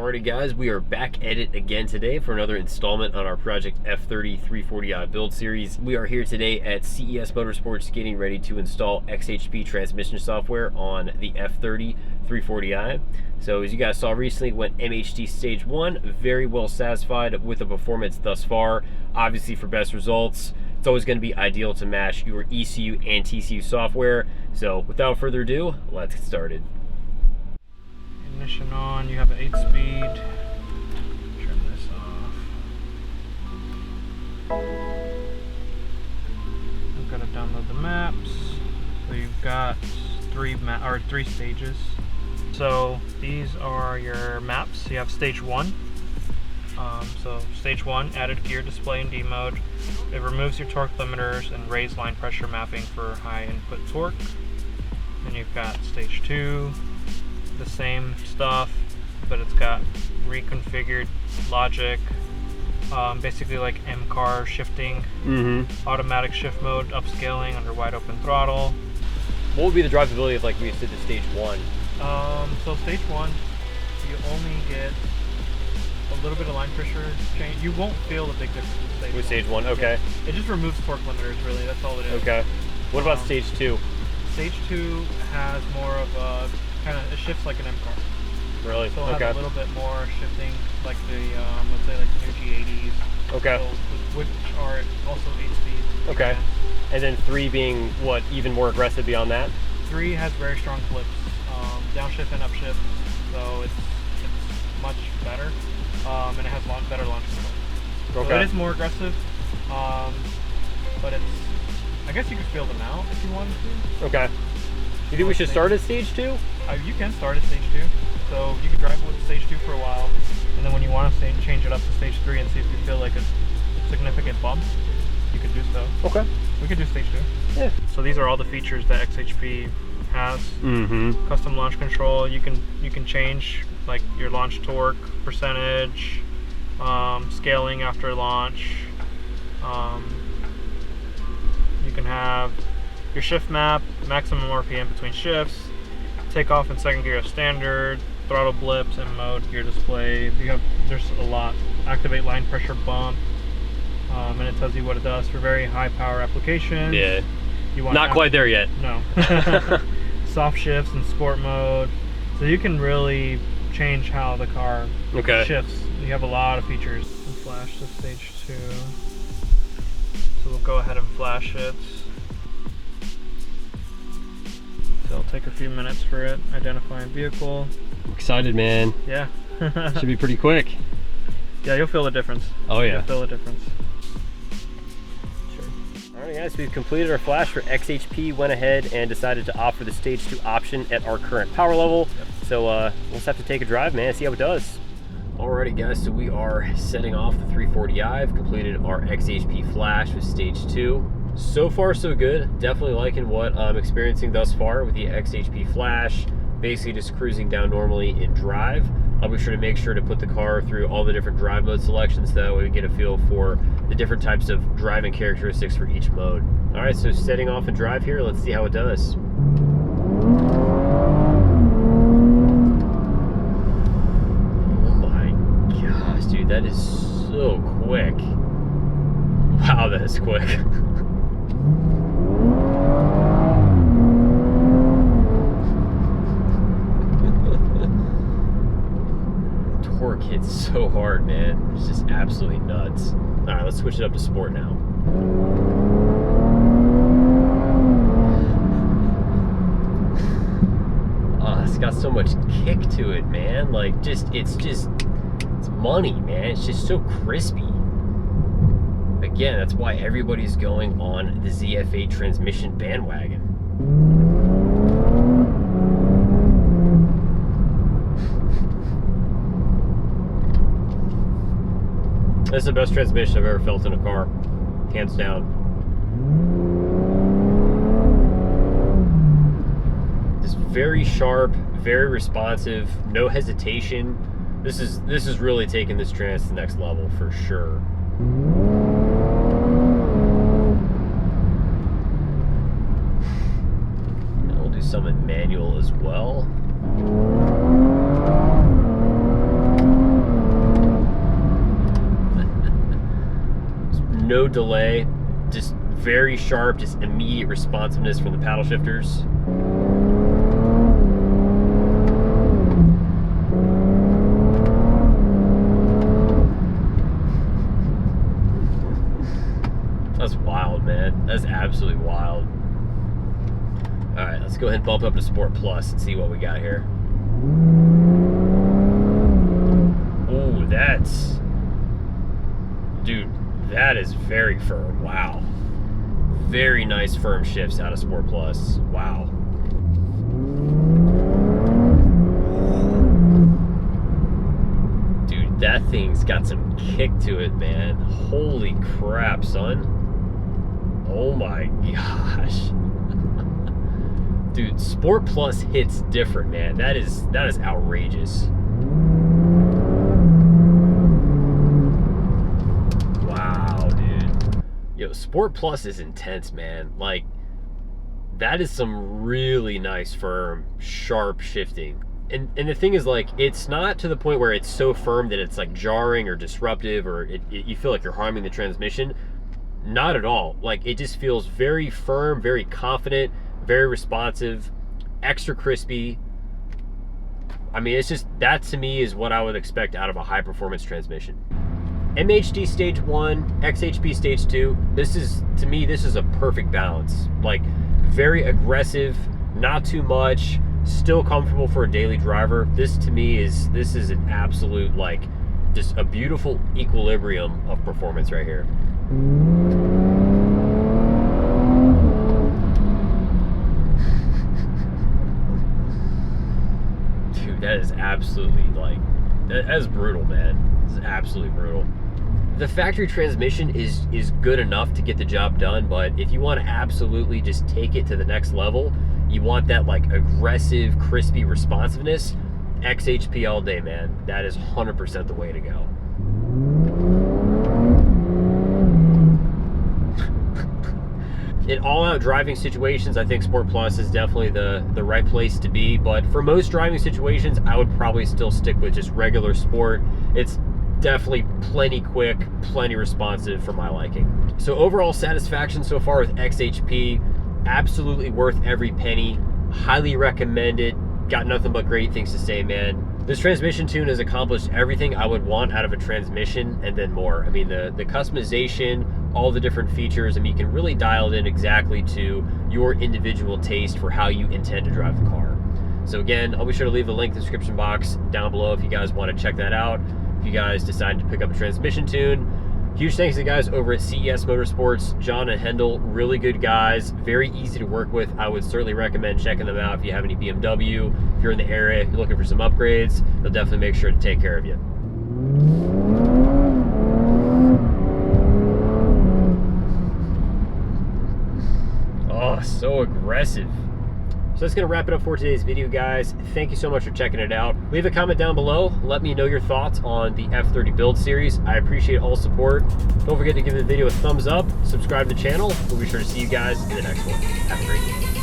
Alrighty guys, we are back at it again today for another installment on our Project F30 340i build series. We are here today at CES Motorsports getting ready to install XHP transmission software on the F30 340i. So as you guys saw recently, went MHD Stage 1, very well satisfied with the performance thus far. Obviously for best results, it's always going to be ideal to match your ECU and TCU software. So without further ado, let's get started. Ignition on, you have an 8-speed. Turn this off. I'm gonna download the maps. So you've got three stages. So these are your maps. You have stage 1. So stage 1, added gear display in D mode. It removes your torque limiters and raised line pressure mapping for high input torque. Then you've got stage 2. The same stuff, but it's got reconfigured logic, basically like M-car shifting, automatic shift mode, upscaling under wide open throttle. What would be the drivability of like we just did the stage 1? So stage 1, you only get a little bit of line pressure change. You won't feel a big difference with stage 1. Okay. Yeah. It just removes torque limiters, really. That's all it is. Okay. What about stage 2? Stage 2 has more of a it shifts like an M-car. Really? So it'll have a little bit more shifting, like the, let's say like the new G80s. Okay. So, which are also 8-speed. Okay. And then 3 being, what, even more aggressive beyond that? 3 has very strong flips, downshift and upshift, so it's much better, and it has a lot better launch control. Okay. So it is more aggressive, but it's, I guess you could feel them out if you wanted to. Okay. You think we should start at stage 2? You can start at stage 2. So you can drive with stage 2 for a while, and then when you want to change it up to stage 3 and see if you feel like a significant bump, you can do so. Okay. We could do stage 2. Yeah. So these are all the features that XHP has. Custom launch control. You can change like your launch torque percentage, scaling after launch. You can have your shift map, maximum RPM between shifts, takeoff and second gear as standard, throttle blips and mode, gear display. There's a lot. Activate line pressure bump, and it tells you what it does for very high power applications. Yeah. You want not quite there yet. No. Soft shifts and sport mode. So you can really change how the car shifts. You have a lot of features. And flash to stage 2. So we'll go ahead and flash it. So it'll take a few minutes for it. Identifying vehicle. Excited, man. Yeah. Should be pretty quick. Yeah, you'll feel the difference. Oh yeah. You'll feel the difference. Sure. Alright guys, we've completed our flash for XHP, went ahead and decided to opt for the stage 2 option at our current power level. Yep. So we'll just have to take a drive, man, see how it does. Alrighty guys, so we are setting off the 340i. I've completed our XHP flash with stage 2. So far so good. Definitely liking what I'm experiencing thus far with the XHP flash. Basically just cruising down normally in drive. I'll be sure to make sure to put the car through all the different drive mode selections, that way we get a feel for the different types of driving characteristics for each mode. Alright, so setting off and drive here, let's see how it does. Oh my gosh, dude, that is so quick. Wow, that is quick. Torque hits so hard, man. It's just absolutely nuts. All right, let's switch it up to sport now. Oh, it's got so much kick to it, man. Like, it's money, man. It's just so crispy. Again, that's why everybody's going on the ZF8 transmission bandwagon. This is the best transmission I've ever felt in a car, hands down. It's very sharp, very responsive, no hesitation. This is really taking this trans to the next level for sure. And we'll do some in manual as well. no delay, just very sharp, just immediate responsiveness from the paddle shifters. That's wild, man. That's absolutely wild. All right, let's go ahead and bump up to Sport Plus and see what we got here. Oh, that's... Dude, that is very firm. Wow. Very nice firm shifts out of Sport Plus. Wow. Dude, that thing's got some kick to it, man. Holy crap, son. Oh my gosh. Dude, Sport Plus hits different, man. That is outrageous. Wow, dude. Yo, Sport Plus is intense, man. Like, that is some really nice, firm, sharp shifting. And the thing is, like, it's not to the point where it's so firm that it's like jarring or disruptive, or you feel like you're harming the transmission. Not at all. Like, it just feels very firm, very confident, very responsive, extra crispy. I mean, it's just, that to me is what I would expect out of a high performance transmission. MHD stage 1, XHP stage 2, this is, to me, this is a perfect balance. Like, very aggressive, not too much, still comfortable for a daily driver. This to me is, this is an absolute, like, just a beautiful equilibrium of performance right here. Dude, that is absolutely, like, that is brutal, man. This is absolutely brutal. The factory transmission is good enough to get the job done, but if you want to absolutely just take it to the next level, you want that, like, aggressive, crispy responsiveness, XHP all day, man. That is 100% the way to go. In all-out driving situations, I think Sport Plus is definitely the right place to be, but for most driving situations, I would probably still stick with just regular Sport. It's definitely plenty quick, plenty responsive for my liking. So overall satisfaction so far with XHP, absolutely worth every penny, highly recommend it, got nothing but great things to say, man. This transmission tune has accomplished everything I would want out of a transmission and then more. I mean, the customization, all the different features, I mean, you can really dial it in exactly to your individual taste for how you intend to drive the car. So again, I'll be sure to leave a link in the description box down below if you guys want to check that out. If you guys decide to pick up a transmission tune. Huge thanks to the guys over at CES Motorsports, John and Hendel, really good guys, very easy to work with. I would certainly recommend checking them out if you have any BMW, if you're in the area, if you're looking for some upgrades, they'll definitely make sure to take care of you. Oh, so aggressive. So that's going to wrap it up for today's video, guys. Thank you so much for checking it out. Leave a comment down below. Let me know your thoughts on the F30 build series. I appreciate all support. Don't forget to give the video a thumbs up, subscribe to the channel. We'll be sure to see you guys in the next one. Have a great day.